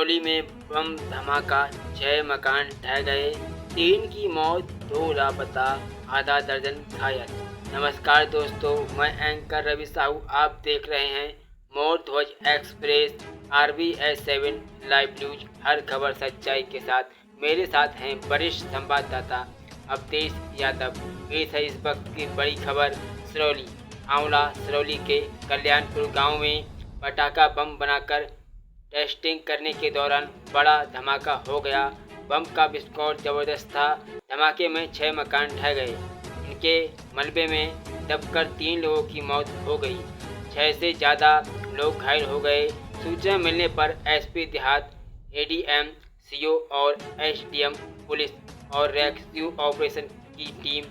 सिरौली में बम धमाका, 6 मकान ढह गए, 3 की मौत, 2 लापता, आधा दर्जन घायल। नमस्कार दोस्तों, मैं एंकर रवि साहू, आप देख रहे हैं मोर ध्वज एक्सप्रेस RBS 7 लाइव न्यूज। हर खबर सच्चाई के साथ। मेरे साथ हैं वरिष्ठ संवाददाता अवधेश यादव। पेश है इस वक्त की बड़ी खबर। सिरौली के कल्याणपुर गांव में पटाखा बम बनाकर टेस्टिंग करने के दौरान बड़ा धमाका हो गया। बम का विस्फोट जबरदस्त था। धमाके में 6 मकान ढह गए। इनके मलबे में दबकर 3 लोगों की मौत हो गई। 6 से ज़्यादा लोग घायल हो गए। सूचना मिलने पर SP देहात, ADM, CO और SDM पुलिस और रेस्क्यू ऑपरेशन की टीम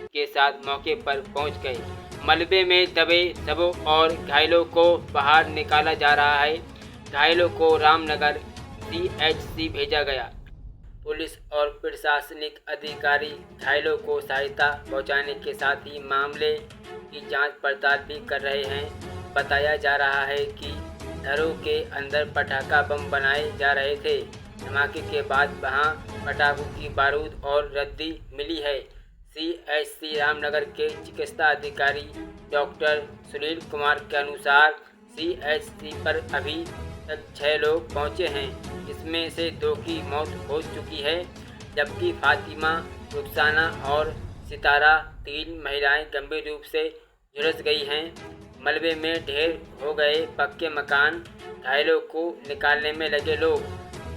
के साथ मौके पर पहुंच गए। मलबे में दबे शवों और घायलों को बाहर निकाला जा रहा है। घायलों को रामनगर CHC भेजा गया। पुलिस और प्रशासनिक अधिकारी घायलों को सहायता पहुंचाने के साथ ही मामले की जांच पड़ताल भी कर रहे हैं। बताया जा रहा है कि घरों के अंदर पटाखा बम बनाए जा रहे थे। धमाके के बाद वहां पटाखों की बारूद और रद्दी मिली है। CHC रामनगर के चिकित्सा अधिकारी डॉक्टर सुनील कुमार के अनुसार CHC पर अभी तक 6 लोग पहुंचे हैं, जिसमें से 2 की मौत हो चुकी है, जबकि फातिमा, रुखसाना और सितारा 3 महिलाएं गंभीर रूप से झुलस गई हैं। मलबे में ढेर हो गए पक्के मकान, घायलों को निकालने में लगे लोग।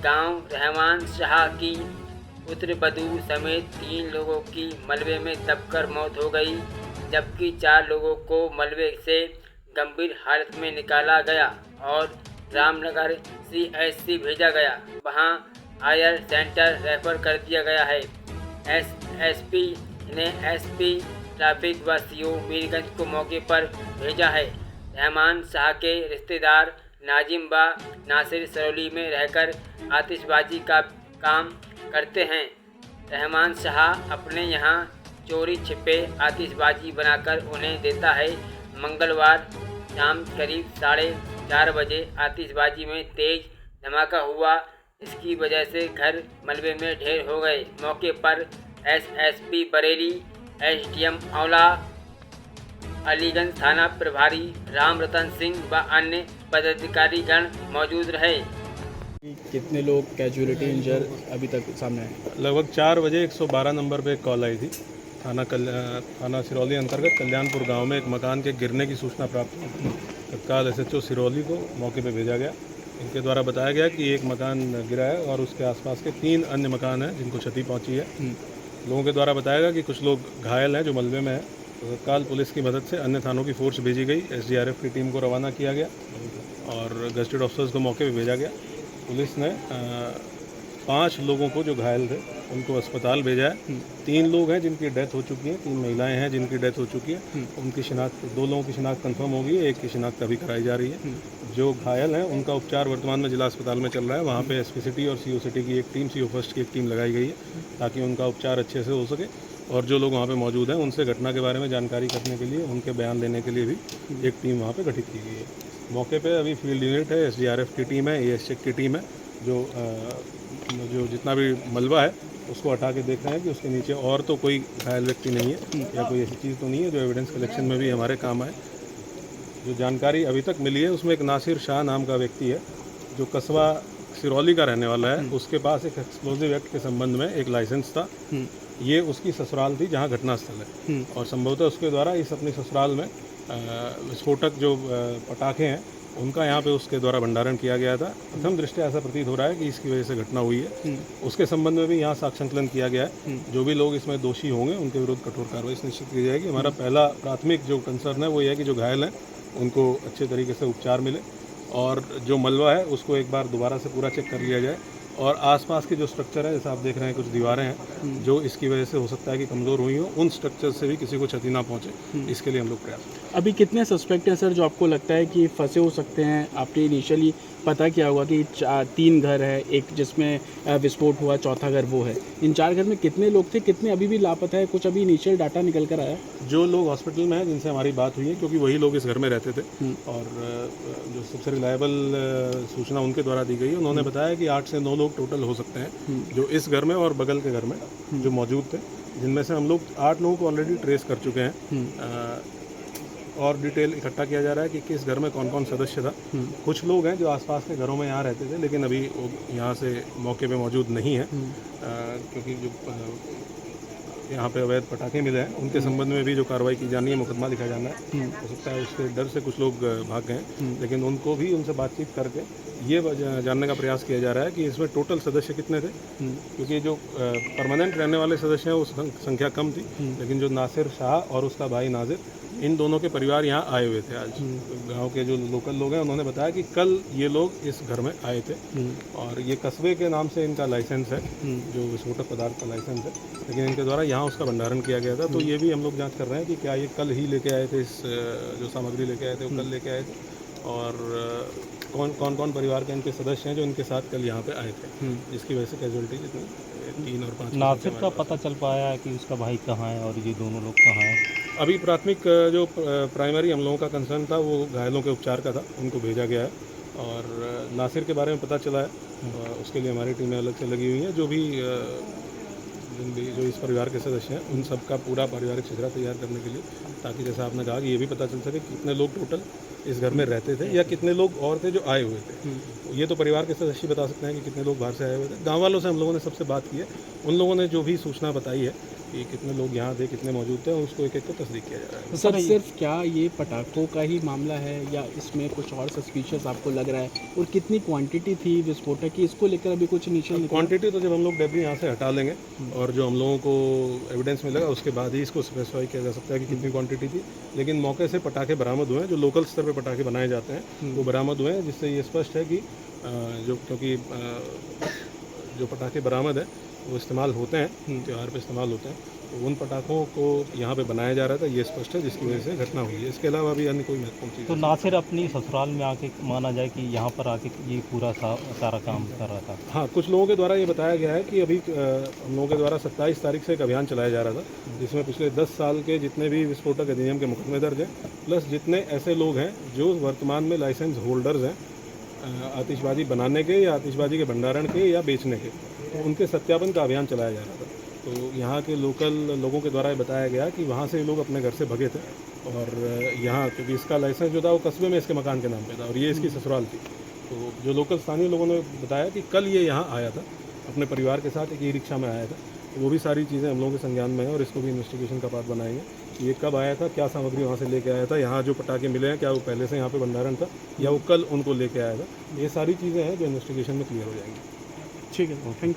गांव रहमान शाह की पुत्रवधू समेत 3 लोगों की मलबे में दबकर मौत हो गई, जबकि 4 लोगों को मलबे से गंभीर हालत में निकाला गया और रामनगर CHC भेजा गया। वहां हायर सेंटर रेफर कर दिया गया है। SP ने SP ट्रैफिक व CO मीरगंज को मौके पर भेजा है। रहमान शाह के रिश्तेदार नाजिम व नासिर सिरौली में रहकर आतिशबाजी का काम करते हैं। रहमान शाह अपने यहाँ चोरी छिपे आतिशबाजी बनाकर उन्हें देता है। मंगलवार शाम करीब 4:30 बजे आतिशबाजी में तेज धमाका हुआ। इसकी वजह से घर मलबे में ढेर हो गए। मौके पर SSP Bareilly, SDM OLA, Aliganj थाना प्रभारी राम रतन सिंह व अन्य पदाधिकारीगण मौजूद रहे। कितने लोग कैजुअलिटी इंजर अभी तक सामने आए? लगभग 4 बजे 112 नंबर पे एक कॉल आई थी। थाना सिरौली अंतर्गत कल्याणपुर गांव में एक मकान के गिरने की सूचना प्राप्त हुई। तत्काल SHO सिरौली को मौके पे भेजा गया। इनके द्वारा बताया गया कि एक मकान गिरा है और उसके आसपास के 3 अन्य मकान हैं जिनको क्षति पहुंची है। लोगों के द्वारा बताया गया कि कुछ लोग घायल हैं जो मलबे में है। तो तत्काल पुलिस की मदद से अन्य थानों की फोर्स भेजी गई। SDRF की टीम को रवाना किया गया और गजटेड ऑफिसर्स को मौके पर भेजा गया। पुलिस ने 5 लोगों को जो घायल थे उनको अस्पताल भेजा है। 3 लोग हैं जिनकी डेथ हो चुकी है, 3 महिलाएं हैं जिनकी डेथ हो चुकी है। उनकी शिनाख्त 2 लोगों की शिनाख्त कंफर्म हो गई है, एक की शिनाख्त अभी कराई जा रही है। जो घायल हैं उनका उपचार वर्तमान में जिला अस्पताल में चल रहा है। वहाँ पे SP सिटी और CO सिटी की एक टीम, CO फर्स्ट की एक टीम लगाई गई है ताकि उनका उपचार अच्छे से हो सके। और जो लोग वहाँ पे मौजूद हैं उनसे घटना के बारे में जानकारी करने के लिए, उनके बयान लेने के लिए भी एक टीम वहाँ पे गठित की गई है। मौके पे अभी फील्ड यूनिट है, SDRF की टीम है, AS चेक की टीम है, जो जितना भी मलबा है उसको हटा के देख रहे हैं कि उसके नीचे और तो कोई घायल व्यक्ति नहीं है या कोई ऐसी चीज़ तो नहीं है जो एविडेंस कलेक्शन में भी हमारे काम आए। जो जानकारी अभी तक मिली है उसमें एक नासिर शाह नाम का व्यक्ति है जो कस्बा सिरौली का रहने वाला है। उसके पास एक एक्सप्लोजिव एक्ट के संबंध में एक लाइसेंस था। ये उसकी ससुराल थी जहाँ घटनास्थल है और संभवतः उसके द्वारा इस अपनी ससुराल में विस्फोटक जो पटाखे हैं उनका यहाँ पे उसके द्वारा भंडारण किया गया था। प्रथम दृष्टया ऐसा प्रतीत हो रहा है कि इसकी वजह से घटना हुई है। उसके संबंध में भी यहाँ साक्ष्यांकलन किया गया है। जो भी लोग इसमें दोषी होंगे उनके विरुद्ध कठोर कार्रवाई सुनिश्चित की जाएगी। हमारा पहला प्राथमिक जो कंसर्न है वो ये है कि जो घायल हैं उनको अच्छे तरीके से उपचार मिले और जो मलबा है उसको एक बार दोबारा से पूरा चेक कर लिया जाए और आसपास के जो स्ट्रक्चर है, जैसे आप देख रहे हैं कुछ दीवारें हैं जो इसकी वजह से हो सकता है कि कमज़ोर हुई हो, उन स्ट्रक्चर से भी किसी को क्षति ना पहुंचे, इसके लिए हम लोग प्रयास। अभी कितने सस्पेक्ट हैं सर जो आपको लगता है कि फंसे हो सकते हैं? आपने इनिशियली पता क्या हुआ कि 3 घर है, एक जिसमें विस्फोट हुआ, चौथा घर वो है। इन 4 घर में कितने लोग थे, कितने अभी भी लापता है? कुछ अभी इनिशियल डाटा निकल कर आया? जो लोग हॉस्पिटल में हैं जिनसे हमारी बात हुई है, क्योंकि वही लोग इस घर में रहते थे और जो सबसे रिलायबल सूचना उनके द्वारा दी गई है, उन्होंने बताया कि 8 से 9 लोग टोटल हो सकते हैं जो इस घर में और बगल के घर में जो मौजूद थे, जिनमें से हम लोग 8 लोगों को ऑलरेडी ट्रेस कर चुके हैं और डिटेल इकट्ठा किया जा रहा है कि किस घर में कौन कौन सदस्य था। कुछ लोग हैं जो आसपास के घरों में यहाँ रहते थे, लेकिन अभी वो यहाँ से मौके पे मौजूद नहीं है, क्योंकि जो यहाँ पे अवैध पटाखे मिले हैं उनके संबंध में भी जो कार्रवाई की जानी है, मुकदमा लिखा जाना है। हो सकता है उसके डर से कुछ लोग भाग गए हैं, लेकिन उनको भी उनसे बातचीत करके ये जानने का प्रयास किया जा रहा है कि इसमें टोटल सदस्य कितने थे, क्योंकि जो परमानेंट रहने वाले सदस्य हैं वो संख्या कम थी, लेकिन जो नासिर शाह और उसका भाई नाजिर, इन दोनों के परिवार यहाँ आए हुए थे। आज गांव के जो लोकल लोग हैं उन्होंने बताया कि कल ये लोग इस घर में आए थे और ये कस्बे के नाम से इनका लाइसेंस है, जो विस्फोटक पदार्थ का लाइसेंस है, लेकिन इनके द्वारा यहाँ उसका भंडारण किया गया था। तो ये भी हम लोग जांच कर रहे हैं कि क्या ये कल ही लेके आए थे, इस जो सामग्री लेके आए थे वो कल लेके आए थे, और कौन कौन परिवार के इनके सदस्य हैं जो इनके साथ कल यहाँ पे आए थे, जिसकी वजह से कैजुअलिटी जितनी 3 और 5 नासिर का पता चल पाया है कि उसका भाई कहाँ है और ये दोनों लोग कहाँ हैं? अभी प्राथमिक जो प्राइमरी हम लोगों का कंसर्न था वो घायलों के उपचार का था, उनको भेजा गया है। और नासिर के बारे में पता चला है, उसके लिए हमारी टीमें अलग से लगी हुई हैं। जो भी जो इस परिवार के सदस्य हैं उन सब का पूरा पारिवारिक चित्रा तैयार करने के लिए, ताकि जैसा आपने कहा कि ये भी पता चल सके कितने लोग टोटल इस घर में रहते थे या कितने लोग और थे जो आए हुए थे। ये तो परिवार के सदस्य बता सकते हैं कि कितने लोग बाहर से आए हुए थे। गाँव वालों से हम लोगों ने सबसे बात की है, उन लोगों ने जो भी सूचना बताई है कि कितने लोग यहाँ थे, कितने मौजूद थे, उसको एक एक को तस्दीक किया जा रहा है। तो सर सिर्फ क्या ये पटाखों का ही मामला है या इसमें कुछ और सस्पिशियस आपको लग रहा है? और कितनी क्वांटिटी थी विस्फोटक की, इसको लेकर अभी कुछ इनिशियल? क्वांटिटी तो जब हम लोग डेब्री यहाँ से हटा लेंगे और जो हम लोगों को एविडेंस मिलेगा उसके बाद ही इसको स्पेसिफाई किया जा सकता है कि कितनी क्वांटिटी थी। लेकिन मौके से पटाखे बरामद हुए हैं, जो लोकल स्तर पर पटाखे बनाए जाते हैं वो बरामद हुए हैं, जिससे ये स्पष्ट है कि क्योंकि जो पटाखे बरामद है वो इस्तेमाल होते हैं, त्यौहार पे इस्तेमाल होते हैं, तो उन पटाखों को यहाँ पे बनाया जा रहा था, ये स्पष्ट है, जिसकी वजह से घटना हुई है। इसके अलावा भी अन्य कोई महत्वपूर्ण चीज़ तो नासिर अपनी ससुराल में आके माना जाए कि यहाँ पर आके ये पूरा सारा काम कर रहा था? हाँ, कुछ लोगों के द्वारा ये बताया गया है कि अभी हम लोगों के द्वारा 27 तारीख से एक अभियान चलाया जा रहा था, जिसमें पिछले 10 साल के जितने भी विस्फोटक अधिनियम के मुकदमे दर्ज हैं, प्लस जितने ऐसे लोग हैं जो वर्तमान में लाइसेंस होल्डर्स हैं आतिशबाजी बनाने के या आतिशबाजी के भंडारण के या बेचने के, तो उनके सत्यापन का अभियान चलाया जा रहा था। तो यहाँ के लोकल लोगों के द्वारा बताया गया कि वहाँ से लोग अपने घर से भगे थे और यहाँ क्योंकि इसका लाइसेंस जो था वो कस्बे में इसके मकान के नाम पे था और ये इसकी ससुराल थी। तो जो लोकल स्थानीय लोगों ने बताया कि कल ये यहाँ आया था, अपने परिवार के साथ एक ई रिक्शा में आया था। तो वो भी सारी चीज़ें हम लोगों के संज्ञान में है और इसको भी इन्वेस्टिगेशन का पार्ट बनाएंगे कि ये कब आया था, क्या सामग्री वहाँ से लेके आया था, यहाँ जो पटाखे मिले हैं क्या वो पहले से यहाँ पे भंडारण था या वो कल उनको लेके आया था। ये सारी चीज़ें हैं जो इन्वेस्टिगेशन में क्लियर हो जाएंगी। ठीक है, थैंक यू।